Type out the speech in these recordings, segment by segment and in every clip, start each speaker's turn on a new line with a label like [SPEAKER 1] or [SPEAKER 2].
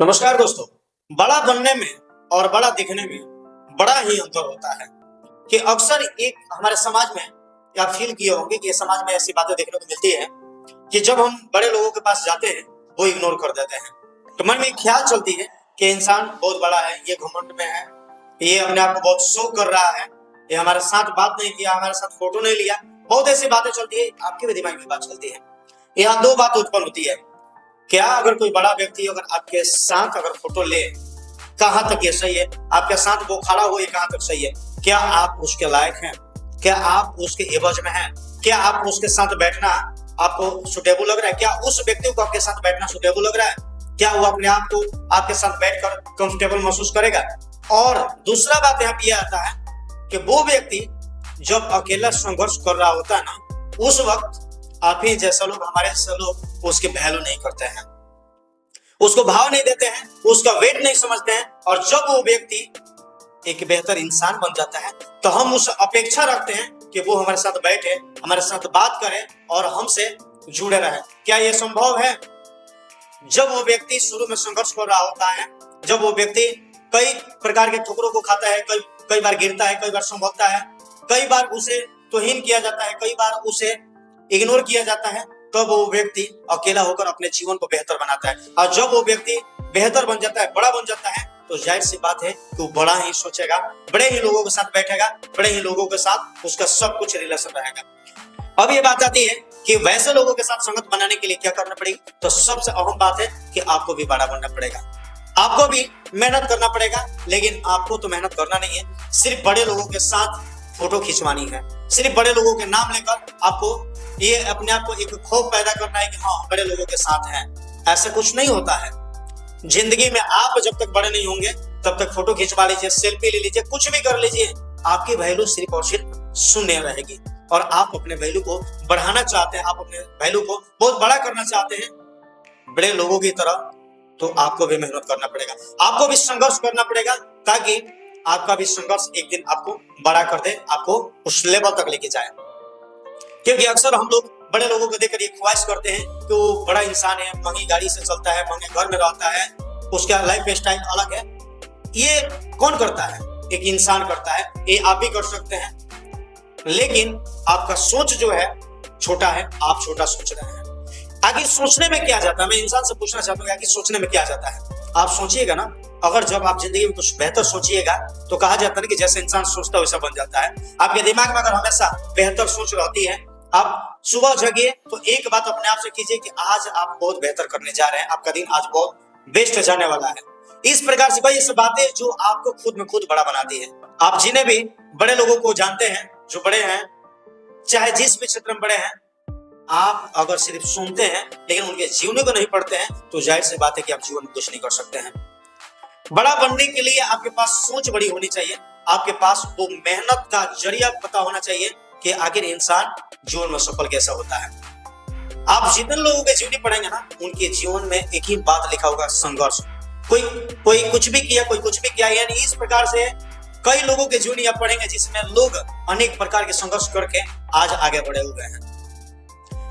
[SPEAKER 1] नमस्कार दोस्तों। बड़ा बनने में और बड़ा दिखने में बड़ा ही अंतर होता है कि अक्सर एक हमारे समाज में आप फील किए होंगे कि समाज में ऐसी बातें देखने को मिलती है कि जब हम बड़े लोगों के पास जाते हैं वो इग्नोर कर देते हैं। तो मन में एक ख्याल चलती है कि इंसान बहुत बड़ा है, ये घमंड में है, ये अपने आप को बहुत शो कर रहा है, ये हमारे साथ बात नहीं किया, हमारे साथ फोटो नहीं लिया। बहुत ऐसी बातें चलती है, आपके भी दिमाग में बात चलती है। यहाँ दो बात उत्पन्न होती है। क्या अगर कोई बड़ा व्यक्ति अगर आपके साथ अगर फोटो ले, कहां तक ये सही है? आपके साथ वो खड़ा हो, ये कहां तक सही है? क्या आप उसके लायक हैं? क्या आप उसके एवज में हैं? क्या आप उसके साथ बैठना आपको सुटेबल लग रहा है? क्या उस व्यक्ति को आपके साथ बैठना सुटेबल लग रहा है? क्या वो अपने आप को आपके साथ बैठकर कंफर्टेबल महसूस करेगा? और दूसरा बात यहाँ पे यह आता है कि वो व्यक्ति जब अकेला संघर्ष कर रहा होता है ना, उस वक्त आप ही जैसा लोग, हमारे जैसे लोग उसकी वैल्यू नहीं करते हैं, उसको भाव नहीं देते हैं, उसका वेट नहीं समझते हैं। और जब वो व्यक्ति एक बेहतर इंसान बन जाता है तो हम उस अपेक्षा रखते हैं कि वो हमारे साथ बैठे, हमारे साथ बात करे और हमसे जुड़े रहे। क्या ये संभव है? जब वो व्यक्ति शुरू में संघर्ष कर रहा होता है, जब वो व्यक्ति कई प्रकार के ठोकरों को खाता है, कई बार गिरता है, कई बार संभलता है, कई बार उसे तौहीन किया जाता है, कई बार उसे इग्नोर किया जाता है, तब वो व्यक्ति अकेला होकर अपने जीवन को बेहतर बनाता है। और जब वो व्यक्ति बेहतर बन जाता है, बड़ा बन जाता है, तो जाहिर सी बात है कि वो बड़ा ही सोचेगा, बड़े ही लोगों के साथ बैठेगा, बड़े ही लोगों के साथ उसका सब कुछ रिलेशन रहेगा। अब ये बात आती है कि वैसे लोगों के साथ संगत बनाने के लिए क्या करना पड़ेगी? तो सबसे अहम बात है कि आपको भी बड़ा बनना पड़ेगा, आपको भी मेहनत करना पड़ेगा। लेकिन आपको तो मेहनत करना नहीं है, सिर्फ बड़े लोगों के साथ फोटो खिंचवानी है, सिर्फ बड़े लोगों के नाम लेकर आपको ये अपने आप को एक खौफ पैदा करना है कि हाँ बड़े लोगों के साथ हैं। ऐसा कुछ नहीं होता है जिंदगी में। आप जब तक बड़े नहीं होंगे तब तक फोटो खिंचवा लीजिए, सेल्फी ले लीजिए, कुछ भी कर लीजिए, आपकी वैल्यू सिर्फ और सिर्फ शून्य रहेगी। और आप अपने वैल्यू को बढ़ाना चाहते हैं, आप अपने वैल्यू को बहुत बड़ा करना चाहते हैं बड़े लोगों की तरह, तो आपको भी मेहनत करना पड़ेगा, आपको भी संघर्ष करना पड़ेगा, ताकि आपका भी संघर्ष एक दिन आपको बड़ा कर दे, आपको उस लेवल तक लेके जाए। क्योंकि अक्सर हम लोग बड़े लोगों को देखकर ये ख्वाहिश करते हैं कि वो बड़ा इंसान है, महंगी गाड़ी से चलता है, महंगे घर में रहता है, उसका लाइफ स्टाइल अलग है। ये कौन करता है? एक इंसान करता है, ये आप भी कर सकते हैं। लेकिन आपका सोच जो है छोटा है, आप छोटा सोच रहे हैं। आगे सोचने में क्या जाता है? मैं इंसान से पूछना चाहता हूँ, आगे सोचने में क्या जाता है? आप सोचिएगा ना, अगर जब आप जिंदगी में कुछ बेहतर सोचिएगा तो कहा जाता है कि जैसे इंसान सोचता है वैसा बन जाता है। आपके दिमाग में अगर हमेशा बेहतर सोच रहती है, आप सुबह जगिए तो एक बात अपने आप से कीजिए कि आज आप बहुत बेहतर करने जा रहे हैं, आपका दिन आज बहुत बेस्ट जाने वाला है। इस प्रकार से भाई, ये बातें जो आपको खुद में खुद बड़ा बनाती है। आप जिन्हें भी बड़े लोगों को जानते हैं, जो बड़े हैं, चाहे जिस भी क्षेत्र में बड़े हैं, आप अगर सिर्फ सुनते हैं लेकिन उनके जीवन को नहीं पढ़ते हैं तो जाहिर सी बात है कि आप जीवन में कुछ नहीं कर सकते हैं। बड़ा बनने के लिए आपके पास सोच बड़ी होनी चाहिए, आपके पास वो मेहनत का जरिया पता होना चाहिए कि आखिर इंसान जीवन में सफल कैसा होता है। आप जितने लोगों के जीवनी पढ़ेंगे ना, उनके जीवन में एक ही बात लिखा होगा, संघर्ष। कोई कुछ भी किया, कोई कुछ भी किया, यानी इस प्रकार से कई लोगों के जीवनी आप पढ़ेंगे जिसमें लोग अनेक प्रकार के संघर्ष करके आज आगे बढ़े हुए हैं।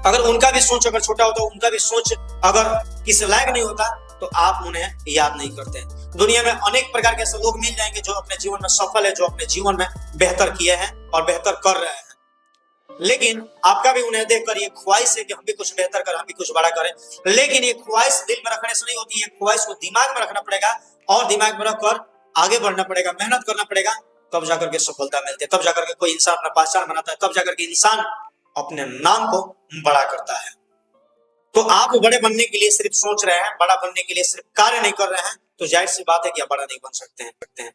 [SPEAKER 1] अगर उनका भी सोच अगर छोटा होता, उनका भी सोच अगर किसी लायक नहीं होता, तो आप उन्हें याद नहीं करते। दुनिया में अनेक प्रकार के ऐसे लोग मिल जाएंगे जो अपने जीवन में सफल है, जो अपने जीवन में बेहतर किए हैं और बेहतर कर रहे हैं। लेकिन आपका भी उन्हें देखकर ये ख्वाहिश है कि हम भी कुछ बेहतर करें, हम भी कुछ बड़ा करें। लेकिन ये ख्वाहिश दिल में रखने से नहीं होती है, ख्वाहिश को दिमाग में रखना पड़ेगा और दिमाग में रखकर आगे बढ़ना पड़ेगा, मेहनत करना पड़ेगा, तब जाकर के सफलता मिलती है, तब जाकर के कोई इंसान अपना पहचान बनाता है, तब जाकर के इंसान अपने नाम को बड़ा करता है। तो आप बड़े बनने के लिए सिर्फ सोच रहे हैं, बड़ा बनने के लिए सिर्फ कार्य नहीं कर रहे हैं, तो जाहिर सी बात है कि आप बड़ा नहीं बन सकते हैं।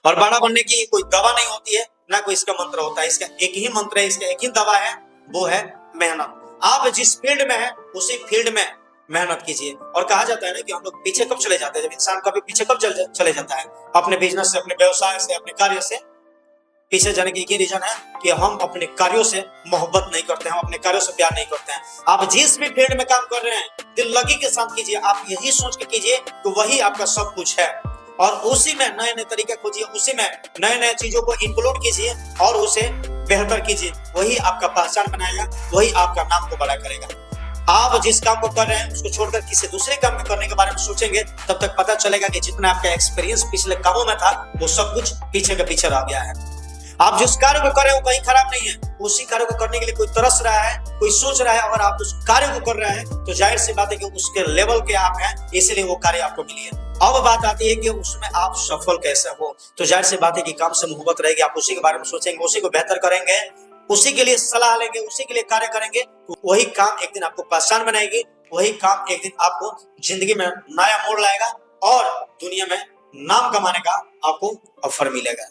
[SPEAKER 1] और बड़ा बनने की कोई दवा नहीं होती है, ना कोई इसका मंत्र होता है। इसका एक ही मंत्र है, इसका एक ही दवा है, वो है मेहनत। आप जिस फील्ड में हैं उसी फील्ड में मेहनत कीजिए। और कहा जाता है ना कि हम लोग पीछे कब चले जाते हैं, जब इंसान कभी पीछे कब चले जाता है अपने बिजनेस से, अपने व्यवसाय से, अपने कार्य से। पीछे जाने की रीजन है कि हम अपने कार्यों से मोहब्बत नहीं करते हैं, हम अपने कार्यों से प्यार नहीं करते हैं। आप जिस भी फील्ड में काम कर रहे हैं, दिल लगी के साथ कीजिए, आप यही सोच के कीजिए कि वही आपका सब कुछ है, और उसी में नए नए तरीके खोजिए, उसी में नए नए चीजों को इंक्लूड कीजिए और उसे बेहतर कीजिए। वही आपका पहचान बनाएगा, वही आपका नाम को बड़ा करेगा। आप जिस काम को कर रहे हैं उसको छोड़कर किसी दूसरे काम को करने के बारे में सोचेंगे, तब तक पता चलेगा कि जितना आपका एक्सपीरियंस पिछले कामों में था वो सब कुछ पीछे के पीछे रह गया है। आप जिस कार्य को कर रहे हो कहीं खराब नहीं है, उसी कार्य को करने के लिए कोई तरस रहा है, कोई सोच रहा है, अगर आप उस कार्य को कर रहे हैं तो जाहिर सी बात है कि उसके लेवल के आप हैं, इसलिए वो कार्य आपको मिली है। अब बात आती है कि उसमें आप सफल कैसे हो, तो जाहिर सी बात है कि काम से मोहब्बत रहेगी, आप उसी के बारे में सोचेंगे, उसी को बेहतर करेंगे, उसी के लिए सलाह लेंगे, उसी के लिए कार्य करेंगे, तो वही काम एक दिन आपको पहचान बनाएगी, वही काम एक दिन आपको जिंदगी में नया मोड़ लाएगा और दुनिया में नाम कमाने का आपको अवसर मिलेगा।